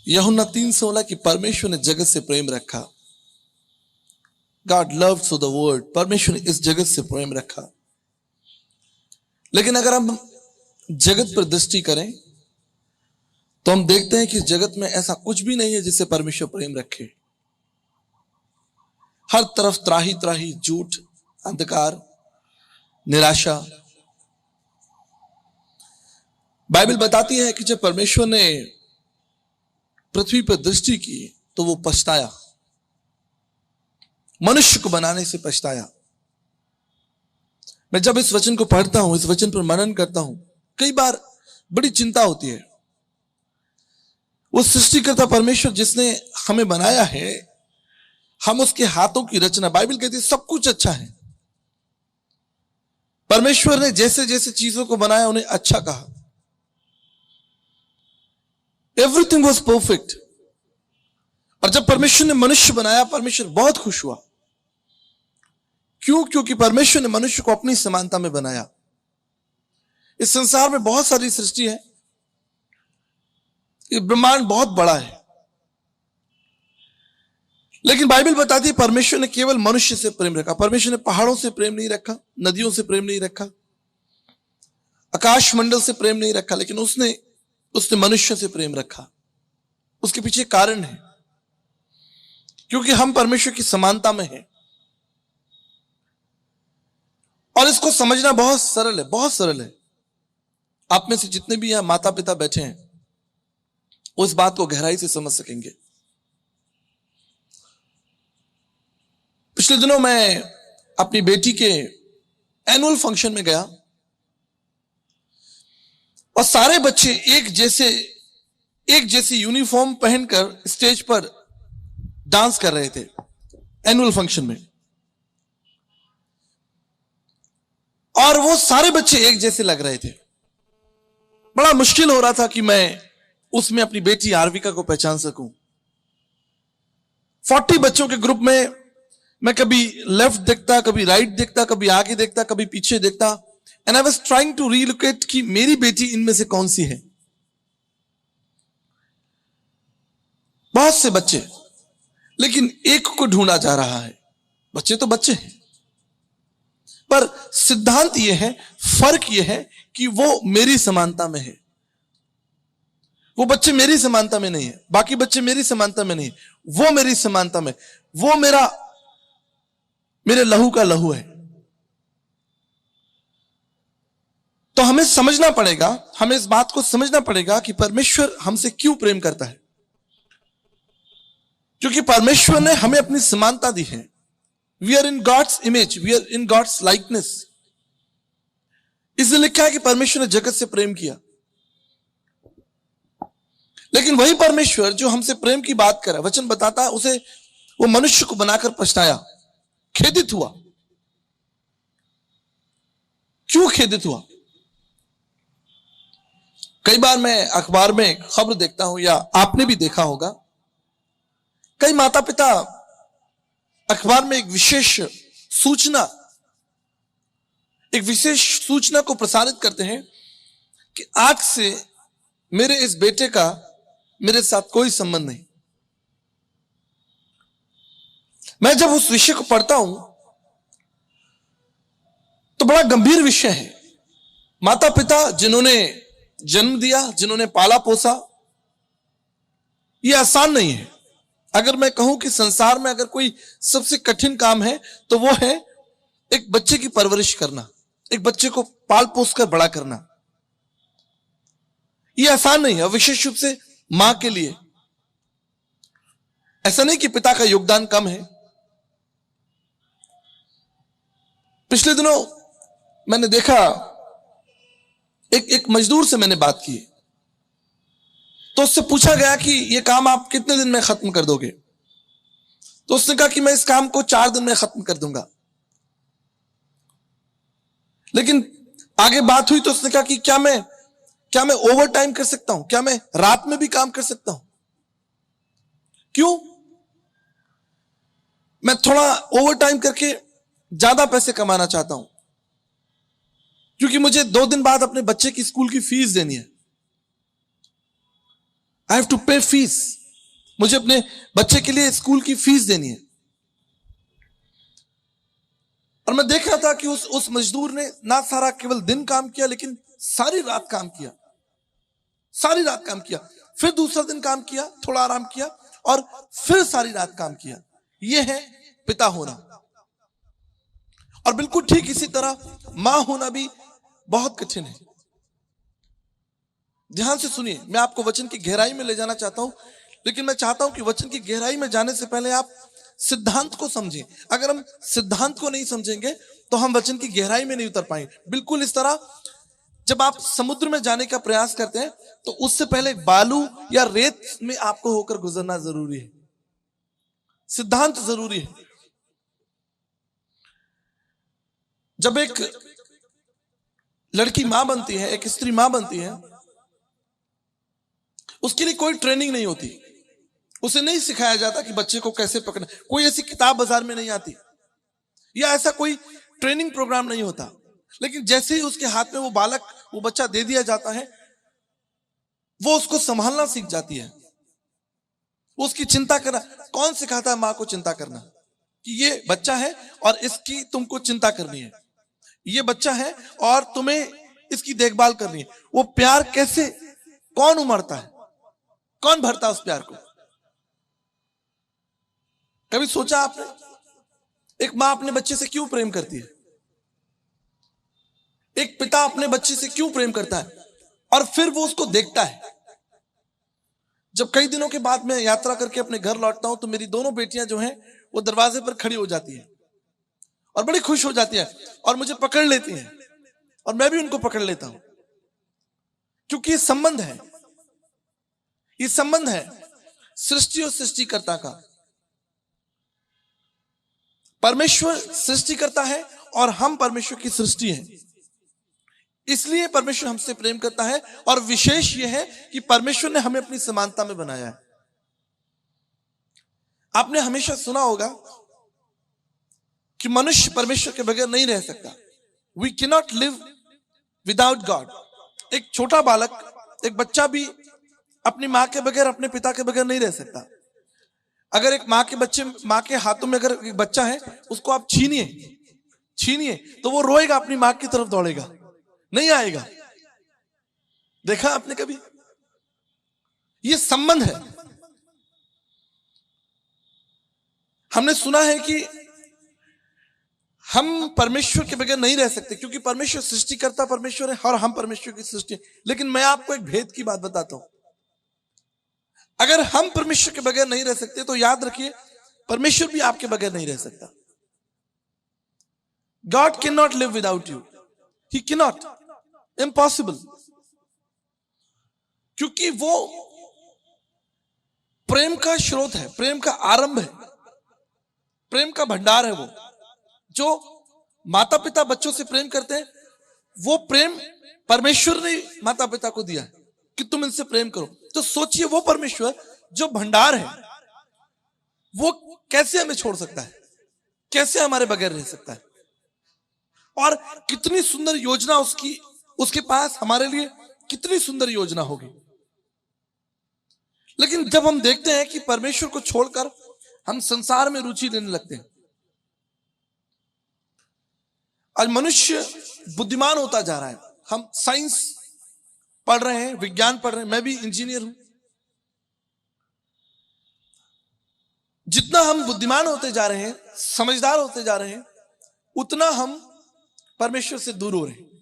यूहन्ना 3:16 कि परमेश्वर ने जगत से प्रेम रखा। God loved so the world, परमेश्वर ने इस जगत से प्रेम रखा। लेकिन अगर हम जगत पर दृष्टि करें तो हम देखते हैं कि जगत में ऐसा कुछ भी नहीं है जिससे परमेश्वर प्रेम रखे। हर तरफ त्राही त्राही, झूठ, अंधकार, निराशा। बाइबल बताती है कि जब परमेश्वर ने पृथ्वी पर दृष्टि की तो वो पछताया, मनुष्य को बनाने से पछताया। मैं जब इस वचन को पढ़ता हूं, इस वचन पर मनन करता हूं, कई बार बड़ी चिंता होती है। वो सृष्टिकर्ता परमेश्वर जिसने हमें बनाया है, हम उसके हाथों की रचना। बाइबल कहती है सब कुछ अच्छा है। परमेश्वर ने जैसे जैसे चीजों को बनाया उन्हें अच्छा कहा। Everything was perfect. और जब परमेश्वर ने मनुष्य बनाया, परमेश्वर बहुत खुश हुआ। क्यों? क्योंकि परमेश्वर ने मनुष्य को अपनी समानता में बनाया। इस संसार में बहुत सारी सृष्टि है, ये ब्रह्मांड बहुत बड़ा है, लेकिन बाइबल बताती है परमेश्वर ने केवल मनुष्य से प्रेम रखा। परमेश्वर ने पहाड़ों से प्रेम नहीं रखा, नदियों से प्रेम नहीं रखा, आकाश मंडल से प्रेम नहीं रखा, लेकिन उसने मनुष्य से प्रेम रखा। उसके पीछे कारण है, क्योंकि हम परमेश्वर की समानता में हैं। और इसको समझना बहुत सरल है, बहुत सरल है। आप में से जितने भी यहां माता पिता बैठे हैं उस बात को गहराई से समझ सकेंगे। पिछले दिनों मैं अपनी बेटी के एनुअल फंक्शन में गया और सारे बच्चे एक जैसी यूनिफॉर्म पहनकर स्टेज पर डांस कर रहे थे एनुअल फंक्शन में। और वो सारे बच्चे एक जैसे लग रहे थे। बड़ा मुश्किल हो रहा था कि मैं उसमें अपनी बेटी आरविका को पहचान सकूं। 40 बच्चों के ग्रुप में मैं कभी लेफ्ट देखता, कभी राइट देखता, कभी आगे देखता, कभी पीछे देखता। And I was trying to relocate कि मेरी बेटी इनमें से कौन सी है। बहुत से बच्चे, लेकिन एक को ढूंढा जा रहा है। बच्चे तो बच्चे हैं, पर सिद्धांत यह है, फर्क यह है कि वो मेरी समानता में है। वो बच्चे मेरी समानता में नहीं है, बाकी बच्चे मेरी समानता में नहीं है, वो मेरी समानता में। वो मेरे लहू का लहू है। तो हमें समझना पड़ेगा, हमें इस बात को समझना पड़ेगा कि परमेश्वर हमसे क्यों प्रेम करता है। क्योंकि परमेश्वर ने हमें अपनी समानता दी है। We are in God's image, we are in God's likeness. इसलिए लिखा है कि परमेश्वर ने जगत से प्रेम किया। लेकिन वही परमेश्वर जो हमसे प्रेम की बात कर रहा है, वचन बताता है उसे वो मनुष्य को बनाकर पछताया, खेदित हुआ। क्यों खेदित हुआ? कई बार मैं अखबार में खबर देखता हूं, या आपने भी देखा होगा, कई माता पिता अखबार में एक विशेष सूचना को प्रसारित करते हैं कि आज से मेरे इस बेटे का मेरे साथ कोई संबंध नहीं। मैं जब उस विषय को पढ़ता हूं तो बड़ा गंभीर विषय है। माता पिता जिन्होंने जन्म दिया, जिन्होंने पाला पोसा, यह आसान नहीं है। अगर मैं कहूं कि संसार में अगर कोई सबसे कठिन काम है तो वो है एक बच्चे की परवरिश करना, एक बच्चे को पाल पोस कर बड़ा करना। यह आसान नहीं है, विशेष रूप से मां के लिए। ऐसा नहीं कि पिता का योगदान कम है। पिछले दिनों मैंने देखा, एक मजदूर से मैंने बात की, तो उससे पूछा गया कि यह काम आप कितने दिन में खत्म कर दोगे? तो उसने कहा कि मैं इस काम को 4 दिन में खत्म कर दूंगा। लेकिन आगे बात हुई तो उसने कहा कि क्या मैं ओवर टाइम कर सकता हूं? क्या मैं रात में भी काम कर सकता हूं? क्यों? मैं थोड़ा ओवर टाइम करके ज्यादा पैसे कमाना चाहता हूं, क्योंकि मुझे 2 दिन बाद अपने बच्चे की स्कूल की फीस देनी है। आई हैव टू पे फीस, मुझे अपने बच्चे के लिए स्कूल की फीस देनी है। और मैं देख रहा था कि उस मजदूर ने ना सारा केवल दिन काम किया, लेकिन सारी रात काम किया, सारी रात काम किया, फिर दूसरा दिन काम किया, थोड़ा आराम किया, और फिर सारी रात काम किया। यह है पिता होना। और बिल्कुल ठीक इसी तरह मां होना भी बहुत कठिन है। ध्यान से सुनिए, मैं आपको वचन की गहराई में ले जाना चाहता हूं, लेकिन मैं चाहता हूं कि वचन की गहराई में जाने से पहले आप सिद्धांत को समझें। अगर हम सिद्धांत को नहीं समझेंगे तो हम वचन की गहराई में नहीं उतर पाएंगे। बिल्कुल इस तरह जब आप समुद्र में जाने का प्रयास करते हैं तो उससे पहले बालू या रेत में आपको होकर गुजरना जरूरी है। सिद्धांत जरूरी है। जब एक लड़की मां बनती है, एक स्त्री मां बनती है, उसके लिए कोई ट्रेनिंग नहीं होती, उसे नहीं सिखाया जाता कि बच्चे को कैसे पकड़ना। कोई ऐसी किताब बाजार में नहीं आती या ऐसा कोई ट्रेनिंग प्रोग्राम नहीं होता। लेकिन जैसे ही उसके हाथ में वो बच्चा दे दिया जाता है, वो उसको संभालना सीख जाती है, वो उसकी चिंता करना। कौन सिखाता है मां को चिंता करना कि ये बच्चा है और इसकी तुमको चिंता करनी है, ये बच्चा है और तुम्हें इसकी देखभाल करनी है। वो प्यार कैसे, कौन उमड़ता है, कौन भरता है उस प्यार को? कभी सोचा आपने एक मां अपने बच्चे से क्यों प्रेम करती है? एक पिता अपने बच्चे से क्यों प्रेम करता है? और फिर वो उसको देखता है। जब कई दिनों के बाद मैं यात्रा करके अपने घर लौटता हूं तो मेरी दोनों बेटियां जो हैं वो दरवाजे पर खड़ी हो जाती हैं और बड़ी खुश हो जाती है और मुझे पकड़ लेती हैं और मैं भी उनको पकड़ लेता हूं, क्योंकि ये संबंध है, ये संबंध है सृष्टि और सृष्टिकर्ता का। परमेश्वर सृष्टि करता है और हम परमेश्वर की सृष्टि हैं। इसलिए परमेश्वर हमसे प्रेम करता है। और विशेष यह है कि परमेश्वर ने हमें अपनी समानता में बनाया है। आपने हमेशा सुना होगा कि मनुष्य परमेश्वर के बगैर नहीं रह सकता। We cannot live without God. एक छोटा बालक, एक बच्चा भी अपनी मां के बगैर, अपने पिता के बगैर नहीं रह सकता। अगर एक मां के हाथों में अगर एक बच्चा है, उसको आप छीनिए तो वो रोएगा, अपनी मां की तरफ दौड़ेगा, नहीं आएगा। देखा आपने कभी? ये संबंध है। हमने सुना है कि हम परमेश्वर के बगैर नहीं रह सकते, क्योंकि परमेश्वर सृष्टिकर्ता परमेश्वर है और हम परमेश्वर की सृष्टि। लेकिन मैं आपको एक भेद की बात बताता हूं। अगर हम परमेश्वर के बगैर नहीं रह सकते तो याद रखिए, परमेश्वर भी आपके बगैर नहीं रह सकता। God can not live without you, he can not, impossible. क्योंकि वो प्रेम का स्रोत है, प्रेम का आरंभ है, प्रेम का भंडार है। वो जो माता पिता बच्चों से प्रेम करते हैं, वो प्रेम परमेश्वर ने माता पिता को दिया है कि तुम इनसे प्रेम करो। तो सोचिए, वो परमेश्वर जो भंडार है, वो कैसे हमें छोड़ सकता है, कैसे हमारे बगैर रह सकता है? और कितनी सुंदर योजना उसके पास हमारे लिए, कितनी सुंदर योजना होगी। लेकिन जब हम देखते हैं कि परमेश्वर को छोड़कर हम संसार में रुचि लेने लगते हैं, आज मनुष्य बुद्धिमान होता जा रहा है। हम साइंस पढ़ रहे हैं, विज्ञान पढ़ रहे हैं, मैं भी इंजीनियर हूं। जितना हम बुद्धिमान होते जा रहे हैं, समझदार होते जा रहे हैं, उतना हम परमेश्वर से दूर हो रहे हैं।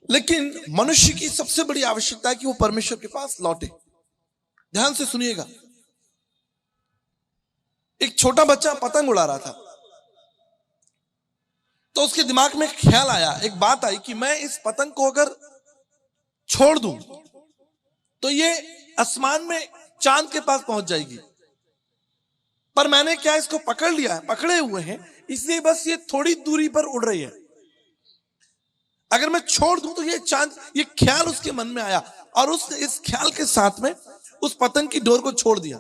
लेकिन मनुष्य की सबसे बड़ी आवश्यकता है कि वो परमेश्वर के पास लौटे। ध्यान से सुनिएगा। एक छोटा बच्चा पतंग उड़ा रहा था, तो उसके दिमाग में ख्याल आया, एक बात आई कि मैं इस पतंग को अगर छोड़ दूं तो ये आसमान में चांद के पास पहुंच जाएगी। पर मैंने क्या इसको पकड़ लिया है, पकड़े हुए हैं, इसलिए बस ये थोड़ी दूरी पर उड़ रही है। अगर मैं छोड़ दूं तो ये चांद, ये ख्याल उसके मन में आया और उसने इस ख्याल के साथ में उस पतंग की डोर को छोड़ दिया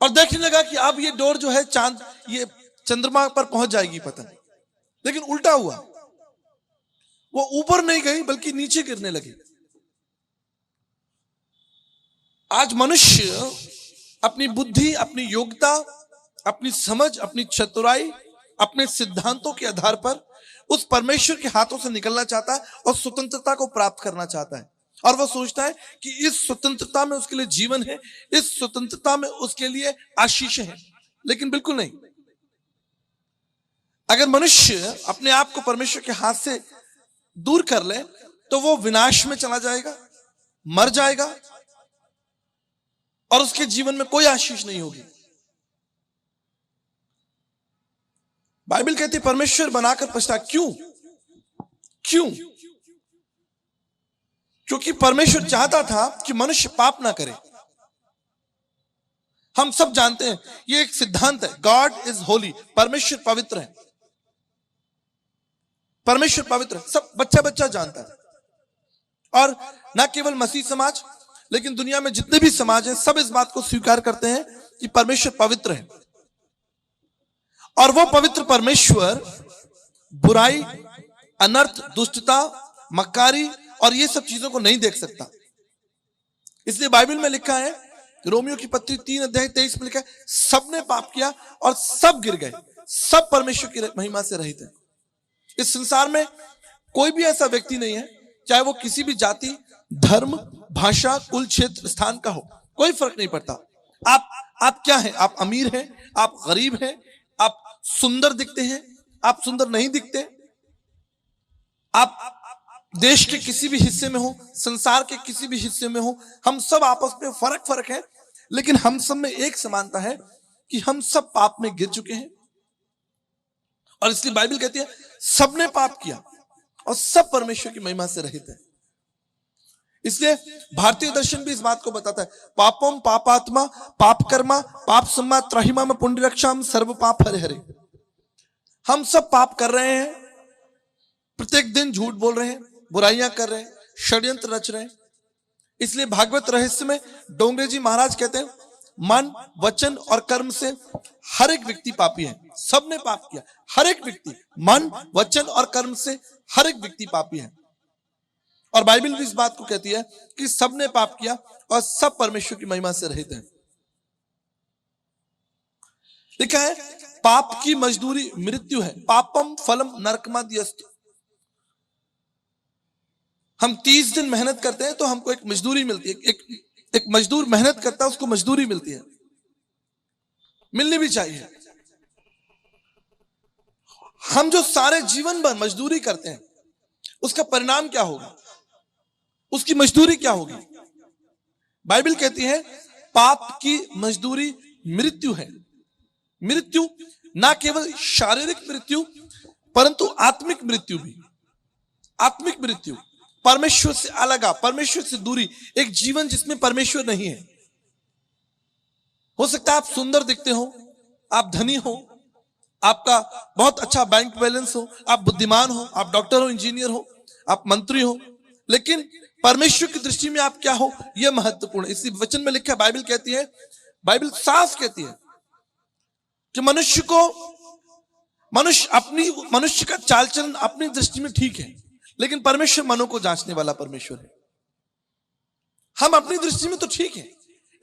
और देखने लगा कि अब ये डोर जो है चांद, ये चंद्रमा पर पहुंच जाएगी पतंग। लेकिन उल्टा हुआ, वो ऊपर नहीं गई बल्कि नीचे गिरने लगी। आज मनुष्य अपनी बुद्धि, अपनी योग्यता, अपनी समझ, अपनी चतुराई, अपने सिद्धांतों के आधार पर उस परमेश्वर के हाथों से निकलना चाहता है और स्वतंत्रता को प्राप्त करना चाहता है। और वह सोचता है कि इस स्वतंत्रता में उसके लिए जीवन है, इस स्वतंत्रता में उसके लिए आशीष है। लेकिन बिल्कुल नहीं। अगर मनुष्य अपने आप को परमेश्वर के हाथ से दूर कर ले तो वो विनाश में चला जाएगा, मर जाएगा और उसके जीवन में कोई आशीष नहीं होगी। बाइबल कहती है परमेश्वर बनाकर पछता। क्यों? क्यों? क्योंकि परमेश्वर चाहता था कि मनुष्य पाप ना करे। हम सब जानते हैं, ये एक सिद्धांत है, गॉड इज होली, परमेश्वर पवित्र है, परमेश्वर पवित्र है, सब बच्चा बच्चा जानता है। और न केवल मसीह समाज, लेकिन दुनिया में जितने भी समाज हैं सब इस बात को स्वीकार करते हैं कि परमेश्वर पवित्र है। और वो पवित्र परमेश्वर बुराई, अनर्थ, दुष्टता, मक्कारी और ये सब चीजों को नहीं देख सकता। इसलिए बाइबल में लिखा है, रोमियो की पत्री 3:23 में लिखा है, सबने पाप किया और सब गिर गए, सब परमेश्वर की महिमा से रहित है। इस संसार में कोई भी ऐसा व्यक्ति नहीं है, चाहे वो किसी भी जाति, धर्म, भाषा, कुल, क्षेत्र, स्थान का हो, कोई फर्क नहीं पड़ता। आप क्या हैं? आप अमीर हैं, आप गरीब हैं, आप सुंदर दिखते हैं, आप सुंदर नहीं दिखते, आप देश के किसी भी हिस्से में हो, संसार के किसी भी हिस्से में हो, हम सब आपस में फर्क है, लेकिन हम सब में एक समानता है कि हम सब पाप में गिर चुके हैं। और इसलिए बाइबल कहती है सबने पाप किया और सब परमेश्वर की महिमा से रहित है। इसलिए भारतीय दर्शन भी इस बात को बताता है, पापम पापात्मा पाप कर्मा पाप सम्मा त्राहिमा में पुण्यरक्षाम सर्व पाप हरे हरे। हम सब पाप कर रहे हैं, प्रत्येक दिन झूठ बोल रहे हैं, बुराइयां कर रहे हैं, षड्यंत्र रच रहे हैं। इसलिए भागवत रहस्य में डोंगरे जी महाराज कहते हैं, मन, वचन और कर्म से हर एक व्यक्ति पापी है। सबने पाप किया, हर एक व्यक्ति, मन, वचन और कर्म से हर एक व्यक्ति पापी है। और बाइबल भी इस बात को कहती है कि सबने पाप किया और सब परमेश्वर की महिमा से रहित हैं। लिखा है पाप की मजदूरी मृत्यु है, पापम फलम नरकमाद्यस्तु। हम 30 दिन मेहनत करते हैं तो हमको एक मजदूरी मिलती है, एक मजदूर मेहनत करता है, उसको मजदूरी मिलती है, मिलनी भी चाहिए। हम जो सारे जीवन भर मजदूरी करते हैं उसका परिणाम क्या होगा, उसकी मजदूरी क्या होगी? बाइबल कहती है पाप की मजदूरी मृत्यु है। मृत्यु ना केवल शारीरिक मृत्यु परंतु आत्मिक मृत्यु भी। आत्मिक मृत्यु, परमेश्वर से अलग, परमेश्वर से दूरी, एक जीवन जिसमें परमेश्वर नहीं है। हो सकता है आप सुंदर दिखते हो, आप धनी हो, आपका बहुत अच्छा बैंक बैलेंस हो, आप बुद्धिमान हो, आप डॉक्टर हो, इंजीनियर हो, आप मंत्री हो, लेकिन परमेश्वर की दृष्टि में आप क्या हो यह महत्वपूर्ण है। इसी वचन में लिखा है, बाइबल कहती है, बाइबल साफ कहती है कि मनुष्य का चाल चलन अपनी दृष्टि में ठीक है, लेकिन परमेश्वर मनों को जांचने वाला परमेश्वर है। हम अपनी दृष्टि में तो ठीक है,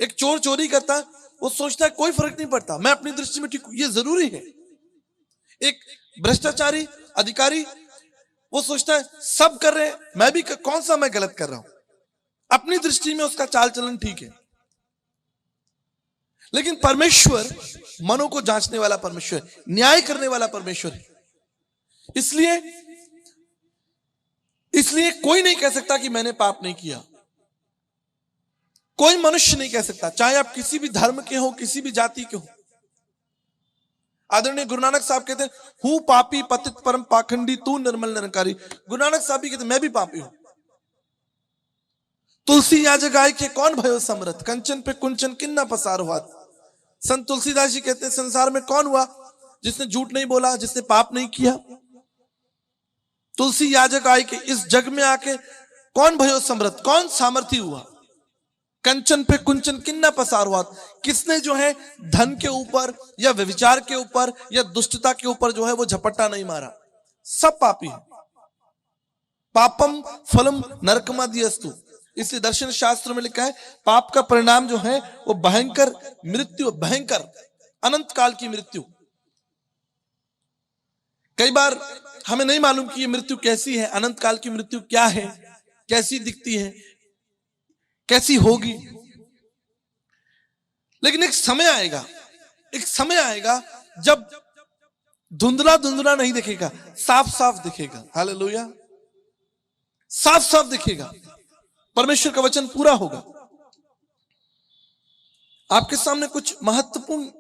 एक चोर चोरी करता है, वो सोचता है कोई फर्क नहीं पड़ता, मैं अपनी दृष्टि में ठीक हूं, ये जरूरी है। एक भ्रष्टाचारी अधिकारी वो सोचता है सब कर रहे हैं, मैं भी कौन सा मैं गलत कर रहा हूं, अपनी दृष्टि में उसका चाल चलन ठीक है। लेकिन परमेश्वर मनों को जांचने वाला परमेश्वर, न्याय करने वाला परमेश्वर है। इसलिए कोई नहीं कह सकता कि मैंने पाप नहीं किया। कोई मनुष्य नहीं कह सकता, चाहे आप किसी भी धर्म के हो, किसी भी जाति के हो। आदरणीय गुरु नानक साहब कहते हैं, हूं पापी पतित परम पाखंडी तू निर्मल निरंकारी। गुरु नानक साहब भी कहते हैं मैं भी पापी हूं। तुलसी या जगाए के कौन भयो समरथ, कंचन पे कुंचन किन्ना पसार हुआ। संत तुलसीदास जी कहते हैं संसार में कौन हुआ जिसने झूठ नहीं बोला, जिसने पाप नहीं किया। तुलसी याजक आए के इस जग में आके कौन भयो समृद्ध, कौन सामर्थी हुआ। कंचन पे कुंचन किन्ना पसार हुआ, किसने जो है धन के ऊपर या व्यभिचार के ऊपर या दुष्टता के ऊपर जो है वो झपट्टा नहीं मारा। सब पापी है। पापम फलम नरकमाद्यस्तु, इसलिए दर्शन शास्त्र में लिखा है पाप का परिणाम जो है वो भयंकर मृत्यु, भयंकर अनंत काल की मृत्यु। कई बार हमें नहीं मालूम कि ये मृत्यु कैसी है, अनंत काल की मृत्यु क्या है, कैसी दिखती है, कैसी होगी। लेकिन एक समय आएगा, एक समय आएगा जब धुंधला धुंधला नहीं दिखेगा, साफ साफ दिखेगा। हालेलुया, साफ साफ दिखेगा, परमेश्वर का वचन पूरा होगा। आपके सामने कुछ महत्वपूर्ण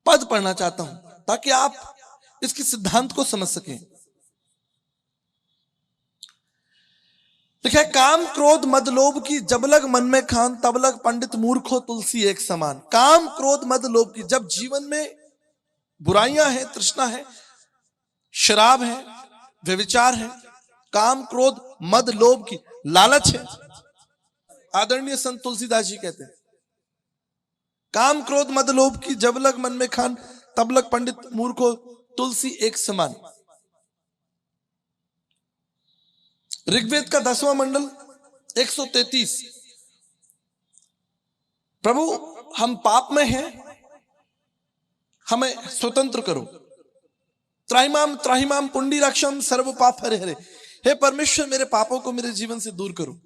पद पढ़ना चाहता हूं ताकि आप इसके सिद्धांत को समझ सकें। देखिए, काम क्रोध मद लोभ की जब लग मन में खान तब लग पंडित मूर्ख हो तुलसी एक समान। काम क्रोध मद लोभ की, जब जीवन में बुराइयां हैं, तृष्णा है, शराब है, व्यभिचार है, काम क्रोध मद लोभ की, लालच है। आदरणीय संत तुलसीदास जी कहते हैं काम क्रोध मद लोभ की जब लग मन में खान तब लग पंडित मूर्ख हो तुलसी एक समान। ऋग्वेद का 10वां मंडल 133। प्रभु हम पाप में हैं, हमें स्वतंत्र करो। त्राहिमाम त्राहिमाम पुंडी रक्षम सर्व पाप हरे हरे। हे परमेश्वर, मेरे पापों को मेरे जीवन से दूर करो।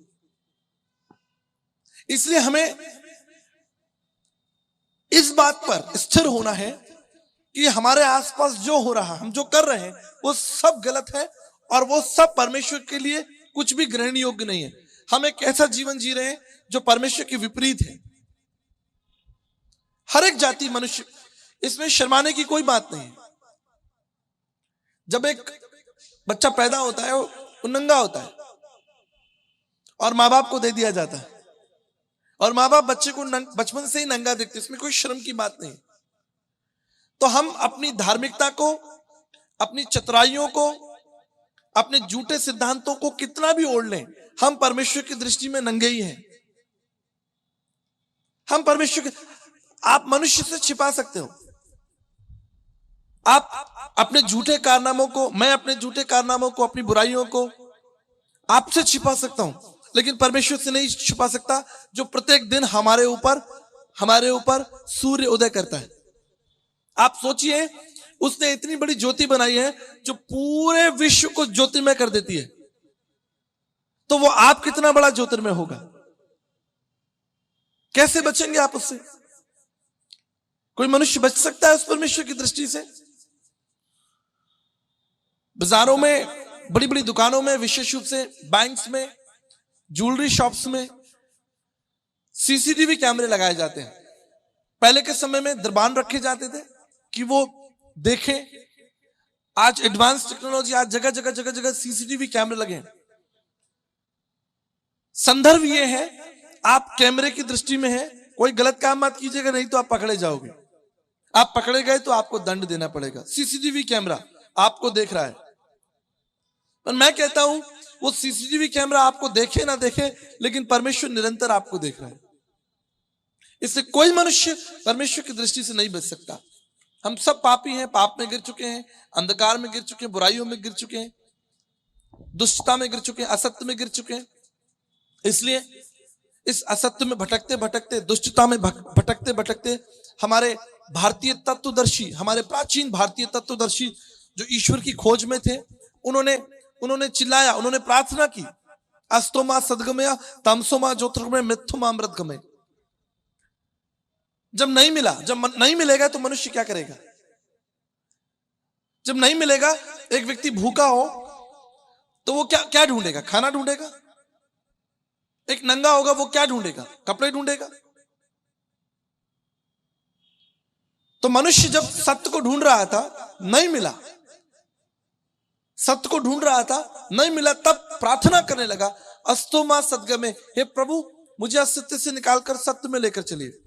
इसलिए हमें इस बात पर स्थिर होना है कि हमारे आसपास जो हो रहा, हम जो कर रहे हैं, वो सब गलत है और वो सब परमेश्वर के लिए कुछ भी ग्रहण योग्य नहीं है। हम एक ऐसा जीवन जी रहे हैं जो परमेश्वर के विपरीत है। हर एक जाति मनुष्य, इसमें शर्माने की कोई बात नहीं है। जब एक बच्चा पैदा होता है वो नंगा होता है और माँ बाप को दे दिया जाता है और माँ बाप बच्चे को बचपन से ही नंगा देखते, इसमें कोई शर्म की बात नहीं। तो हम अपनी धार्मिकता को, अपनी चतुराइयों को, अपने झूठे सिद्धांतों को कितना भी ओढ़ लें, हम परमेश्वर की दृष्टि में नंगे ही हैं। हम परमेश्वर के, आप मनुष्य से छिपा सकते हो, आप अपने झूठे कारनामों को, मैं अपने झूठे कारनामों को, अपनी बुराइयों को आपसे छिपा सकता हूं, लेकिन परमेश्वर से नहीं छिपा सकता, जो प्रत्येक दिन हमारे ऊपर सूर्य उदय करता है। आप सोचिए, उसने इतनी बड़ी ज्योति बनाई है जो पूरे विश्व को ज्योतिर्मय कर देती है, तो वो आप कितना बड़ा ज्योतिर्मय होगा। कैसे बचेंगे आप उससे? कोई मनुष्य बच सकता है उस परमेश्वर की दृष्टि से? बाजारों में, बड़ी बड़ी दुकानों में, विशेष रूप से बैंक्स में, ज्वेलरी शॉप्स में सीसीटीवी कैमरे लगाए जाते हैं। पहले के समय में दरबान रखे जाते थे कि वो देखें। आज एडवांस टेक्नोलॉजी, आज जगह जगह सीसीटीवी कैमरे लगे हैं। संदर्भ ये है, आप कैमरे की दृष्टि में है, कोई गलत काम मत कीजिएगा, नहीं तो आप पकड़े जाओगे। आप पकड़े गए तो आपको दंड देना पड़ेगा। सीसीटीवी कैमरा आपको देख रहा है, पर मैं कहता हूं वो सीसीटीवी कैमरा आपको देखे ना देखे, लेकिन परमेश्वर निरंतर आपको देख रहा है। इससे कोई मनुष्य परमेश्वर की दृष्टि से नहीं बच सकता। हम सब पापी हैं, पाप में गिर चुके हैं, अंधकार में गिर चुके हैं, बुराइयों में गिर चुके हैं, दुष्टता में गिर चुके हैं, असत्य में गिर चुके हैं। इसलिए इस असत्य में भटकते भटकते, दुष्टता में भटकते भटकते, हमारे भारतीय तत्वदर्शी, हमारे प्राचीन भारतीय तत्वदर्शी जो ईश्वर की खोज में थे, उन्होंने चिल्लाया, उन्होंने प्रार्थना की, अस्तोमा सदगमया तमसोमा ज्योतिर्गमय मृत्युमा अमृतगमय। जब नहीं मिला, जब नहीं मिलेगा तो मनुष्य क्या करेगा? जब नहीं मिलेगा, एक व्यक्ति भूखा हो तो वो क्या ढूंढेगा? खाना ढूंढेगा। एक नंगा होगा, वो क्या ढूंढेगा? कपड़े ढूंढेगा। तो मनुष्य जब सत्य को ढूंढ रहा था, नहीं मिला, सत्य को ढूंढ रहा था, नहीं मिला, तब प्रार्थना करने लगा, अस्तोमा सदगमय, हे प्रभु मुझे असत्य से निकालकर सत्य में लेकर चलिए।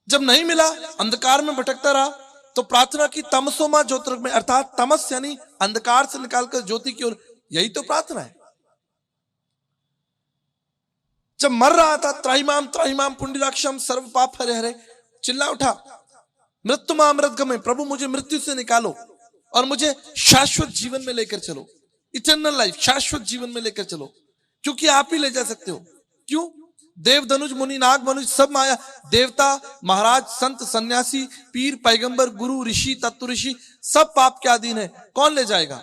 जब नहीं मिला, अंधकार में भटकता रहा, तो प्रार्थना की तमसोमा ज्योतिर्गमय, अर्थात तमस यानी अंधकार से निकालकर ज्योति की ओर। यही तो प्रार्थना है। जब मर रहा था, त्राहिमाम त्राहिमाम पुंडरीकाक्षम सर्व पाप हरे हरे, चिल्ला उठा, मृत्युमा अमृतगमय, प्रभु मुझे मृत्यु से निकालो और मुझे शाश्वत जीवन में लेकर चलो। इटर्नल लाइफ, शाश्वत जीवन में लेकर चलो, क्योंकि आप ही ले जा सकते हो। क्यों? देव, धनुष, मुनि, नाग, मनुष्य सब माया, देवता, महाराज, संत, सन्यासी, पीर, पैगंबर, गुरु, ऋषि, तत्व ऋषि सब पाप के अधीन है। कौन ले जाएगा?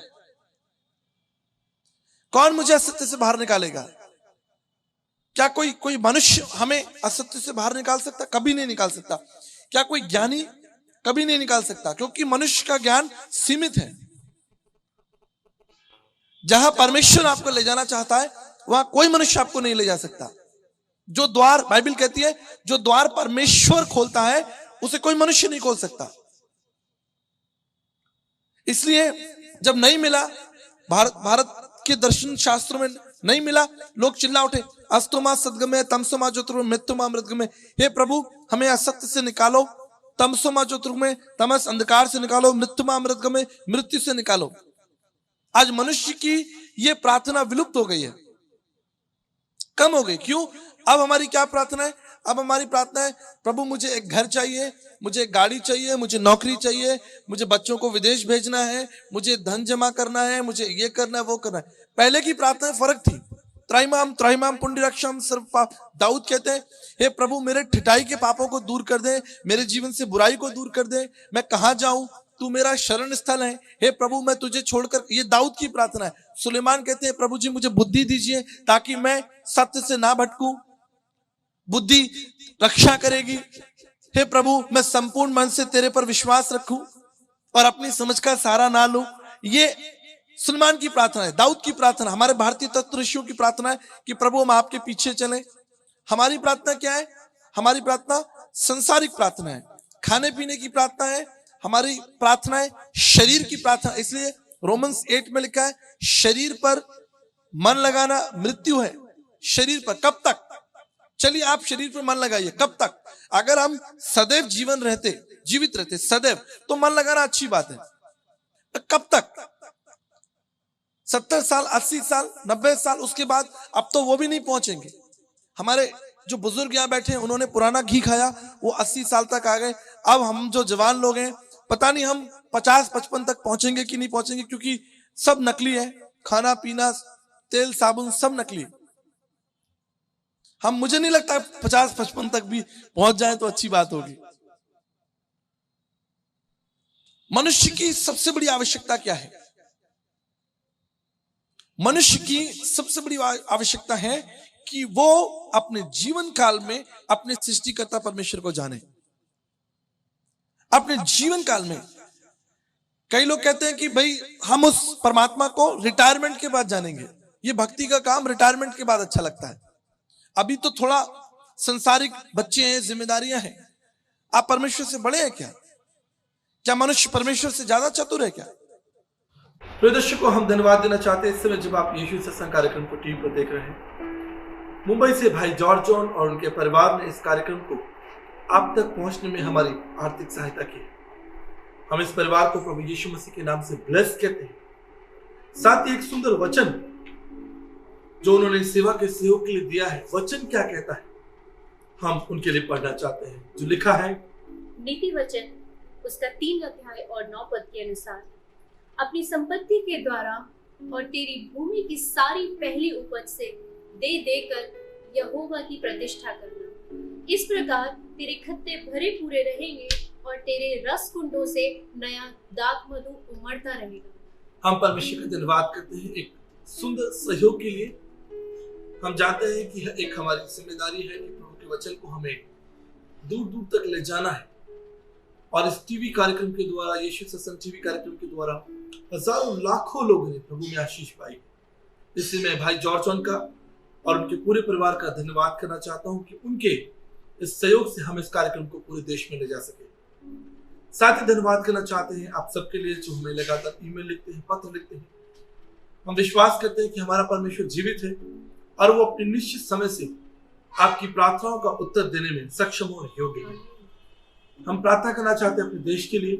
कौन मुझे असत्य से बाहर निकालेगा? क्या कोई मनुष्य हमें असत्य से बाहर निकाल सकता? कभी नहीं निकाल सकता। क्या कोई ज्ञानी? कभी नहीं निकाल सकता, क्योंकि मनुष्य का ज्ञान सीमित है। जहां परमेश्वर आपको ले जाना चाहता है वहां कोई मनुष्य आपको नहीं ले जा सकता। जो द्वार, बाइबल कहती है, जो द्वार परमेश्वर खोलता है उसे कोई मनुष्य नहीं खोल सकता। इसलिए जब नहीं मिला, भारत के दर्शन शास्त्रों में नहीं मिला, लोग चिल्ला उठे, अस्तोमा सद्गमय, तमसोमा ज्योतिर्गमय, मृत्युमा अमृतगमय। हे प्रभु, हमें असत्य से निकालो, तमसोमा ज्योतिर्गमय, तमस अंधकार से निकालो, मृत्युमा अमृतगमय, मृत्यु से निकालो। आज मनुष्य की ये प्रार्थना विलुप्त हो गई है, कम हो गई। क्यों? अब हमारी क्या प्रार्थना है? अब हमारी प्रार्थना है, प्रभु मुझे एक घर चाहिए, मुझे एक गाड़ी चाहिए, मुझे नौकरी चाहिए, मुझे बच्चों को विदेश भेजना है, मुझे धन जमा करना है, मुझे ये करना है, वो करना है। पहले की प्रार्थना फर्क थी। त्राहिमाम त्राहिमाम पुंडरीकाक्षम सर्व पाप। दाऊद कहते हैं, हे प्रभु मेरे ठिठाई के पापों को दूर कर दे, मेरे जीवन से बुराई को दूर कर दे, मैं कहां जाऊं, तू मेरा शरण स्थल है, हे प्रभु मैं तुझे छोड़कर। ये दाऊद की प्रार्थना है। सुलेमान कहते हैं, प्रभु जी मुझे बुद्धि दीजिए ताकि मैं सत्य से ना भटकूं, बुद्धि रक्षा करेगी। हे प्रभु मैं संपूर्ण मन से तेरे पर विश्वास रखूं और अपनी समझ का सहारा ना लूं। ये सुलेमान की प्रार्थना है, दाऊद की प्रार्थना। हमारे भारतीय तत्व ऋषियों की प्रार्थना है कि प्रभु हम आपके पीछे चलें। हमारी प्रार्थना क्या है? हमारी प्रार्थना संसारिक प्रार्थना है, खाने पीने की प्रार्थना है, हमारी प्रार्थना है शरीर की प्रार्थना। इसलिए रोमन्स 8 में लिखा है, शरीर पर मन लगाना मृत्यु है। शरीर पर कब तक? चलिए आप शरीर पर मन लगाइए, कब तक? अगर हम सदैव जीवित रहते सदैव, तो मन लगाना अच्छी बात है। कब तक? 70 साल, 80 साल, 90 साल, उसके बाद अब तो वो भी नहीं पहुंचेंगे। हमारे जो बुजुर्ग यहाँ बैठे हैं उन्होंने पुराना घी खाया, वो 80 साल तक आ गए। अब हम जो जवान लोग हैं, पता नहीं हम 50-55 तक पहुंचेंगे कि नहीं पहुंचेंगे, क्योंकि सब नकली है। खाना पीना, तेल साबुन सब नकली। मुझे नहीं लगता 50-55 तक भी पहुंच जाए तो अच्छी बात होगी। मनुष्य की सबसे बड़ी आवश्यकता क्या है? मनुष्य की सबसे बड़ी आवश्यकता है कि वो अपने जीवन काल में अपने सृष्टिकर्ता परमेश्वर को जाने। अपने जीवन काल में कई लोग कहते हैं कि भाई हम उस परमात्मा को रिटायरमेंट के बाद जानेंगे। ये भक्ति का काम रिटायरमेंट के बाद अच्छा लगता है। अभी तो थोड़ा संसारिक बच्चे हैं, जिम्मेदारियां हैं। आप परमेश्वर से बड़े हैं क्या? क्या मनुष्य परमेश्वर से ज्यादा चतुर है क्या? प्रिय दर्शकों, हम धन्यवाद देना चाहते हैं इस समय जब आप यीशु सत्संग कार्यक्रम को टीवी पर देख रहे हैं। मुंबई से भाई जॉर्ज जॉन और उनके परिवार ने इस कार्यक्रम को आप तक पहुंचने में हमारी आर्थिक सहायता की। हम इस परिवार को प्रभु यीशु मसीह के नाम से ब्लेस कहते हैं। साथ ही एक सुंदर वचन जो उन्होंने सेवा के सहयोग के लिए दिया है, वचन क्या कहता है, हम उनके लिए पढ़ना चाहते हैं। जो लिखा है नीति वचन उसका 3 अध्याय और 9 पद के अनुसार, अपनी संपत्ति के द्वारा और तेरी भूमि की सारी पहली उपज से दे देकर यहोवा की प्रतिष्ठा करना। इस प्रकार तेरे खत्ते भरे पूरे रहेंगे और तेरे रस कुंडों से नया दाख मधु उमड़ता रहेगा। हम परमेश्वर का धन्यवाद करते हैं एक सुंदर सहयोग के लिए। हम जानते हैं कि एक हमारी जिम्मेदारी है कि प्रभु के वचन को हमें दूर दूर तक ले जाना है। और इस टीवी कार्यक्रम के द्वारा, यीशु सत्संग टीवी कार्यक्रम के द्वारा हजारों लाखों लोगों ने प्रभु में आशीष पाई। इसलिए मैं भाई जॉर्ज जॉन का और उनके पूरे परिवार का धन्यवाद करना चाहता हूं कि उनके इस सहयोग से हम इस कार्यक्रम को पूरे देश में ले जा सके। साथ ही धन्यवाद करना चाहते हैं आप सबके लिए जो हमें लगातार ईमेल लिखते हैं, पत्र लिखते हैं। हम विश्वास करते हैं कि हमारा परमेश्वर जीवित है और वो अपने निश्चित समय से आपकी प्रार्थनाओं का उत्तर देने में सक्षम और योग्य है। हम प्रार्थना करना चाहते हैं अपने देश के लिए,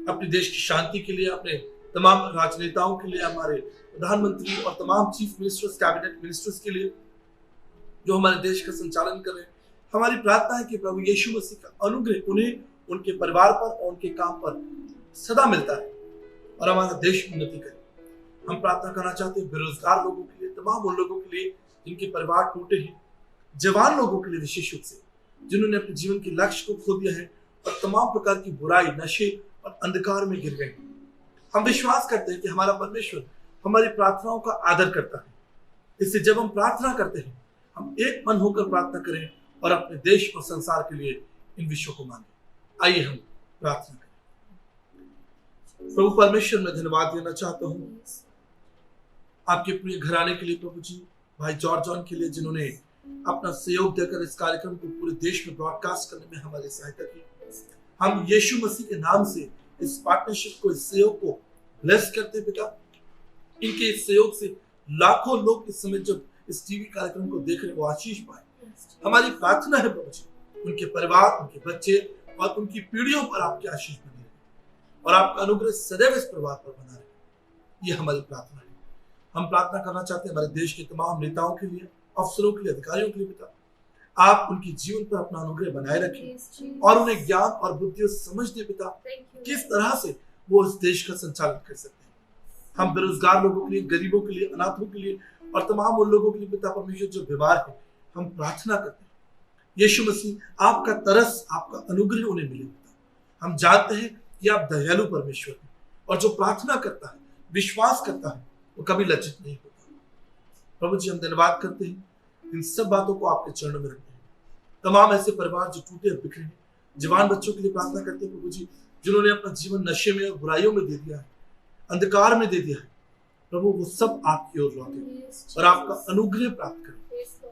अपने देश की शांति के लिए, अपने तमाम राजनेताओं के लिए, हमारे प्रधानमंत्री और तमाम चीफ मिनिस्टर्स, कैबिनेट मिनिस्टर्स के लिए जो हमारे देश का संचालन कर रहे हैं। हमारी प्रार्थना है कि प्रभु यीशु मसीह का अनुग्रह उन्हें, उनके परिवार पर और उनके काम पर सदा मिलता है और हमारा देश उन्नति करे। हम प्रार्थना करना चाहते हैं बेरोजगार लोगों के लिए, तमाम उन लोगों के लिए जिनके परिवार टूटे हैं, जवान लोगों के लिए विशेष रूप से जिन्होंने अपने जीवन के लक्ष्य को खो दिया है और तमाम प्रकार की बुराई, नशे और अंधकार में गिर गए। हम विश्वास करते हैं कि हमारा परमेश्वर हमारी प्रार्थनाओं का आदर करता है। इससे जब हम प्रार्थना करते हैं, हम एक मन होकर प्रार्थना करें और अपने देश और संसार के लिए इन विषयों को मांगे। आइए हम प्रार्थना करें। प्रभु परमेश्वर, मैं धन्यवाद देना चाहता हूँ आपके प्रिय घराने के लिए, प्रभु जी, भाई जॉर्ज जॉन के लिए, जिन्होंने अपना सहयोग देकर इस कार्यक्रम को पूरे देश में ब्रॉडकास्ट करने में हमारी सहायता की। हम यीशु मसीह के नाम से इस पार्टनरशिप को, इस सहयोग को ब्लेस करते पिता। इनके इस सहयोग से लाखों लोग इस समय जब इस टीवी कार्यक्रम को देख रहे वो आशीष पाए। हमारी प्रार्थना है प्रभु जी, उनके परिवार, उनके बच्चे और उनकी पीढ़ियों पर आपकी आशीष बनी रहे और आपका अनुग्रह सदैव इस परिवार पर बना रहे। ये हमारी प्रार्थना है। हम प्रार्थना करना चाहते हैं हमारे देश के तमाम नेताओं के लिए, अफसरों के लिए, अधिकारियों के लिए पिता। आप उनके जीवन पर अपना अनुग्रह बनाए रखें और उन्हें ज्ञान और बुद्धि और समझ दे पिता, किस तरह से वो इस देश का संचालन कर सकते हैं। हम बेरोजगार लोगों के लिए, गरीबों के लिए, अनाथों के लिए और तमाम उन लोगों के लिए पिता परमेश्वर जो बीमार है, हम प्रार्थना करते हैं यीशु मसीह आपका तरस, आपका अनुग्रह उन्हें मिले पिता। हम जानते हैं कि आप दयालु परमेश्वर हैं और जो प्रार्थना करता है, विश्वास करता है, वो कभी लज्जित नहीं होता। प्रभु जी, हम धन्यवाद करते हैं, इन सब बातों को आपके चरणों में रखते हैं। तमाम ऐसे परिवार जो टूटे और बिखरे हैं, जवान बच्चों के लिए प्रार्थना करते हैं प्रभु जी, जिन्होंने अपना जीवन नशे में और बुराइयों में दे दिया है, अंधकार में दे दिया है। प्रभु, वो सब आपकी ओर लौटे और आपका अनुग्रह प्राप्त करें।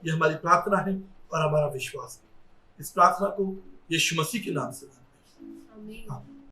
ये हमारी प्रार्थना है और हमारा विश्वास है। इस प्रार्थना को यीशु मसीह के नाम से मांगते हैं। आमीन।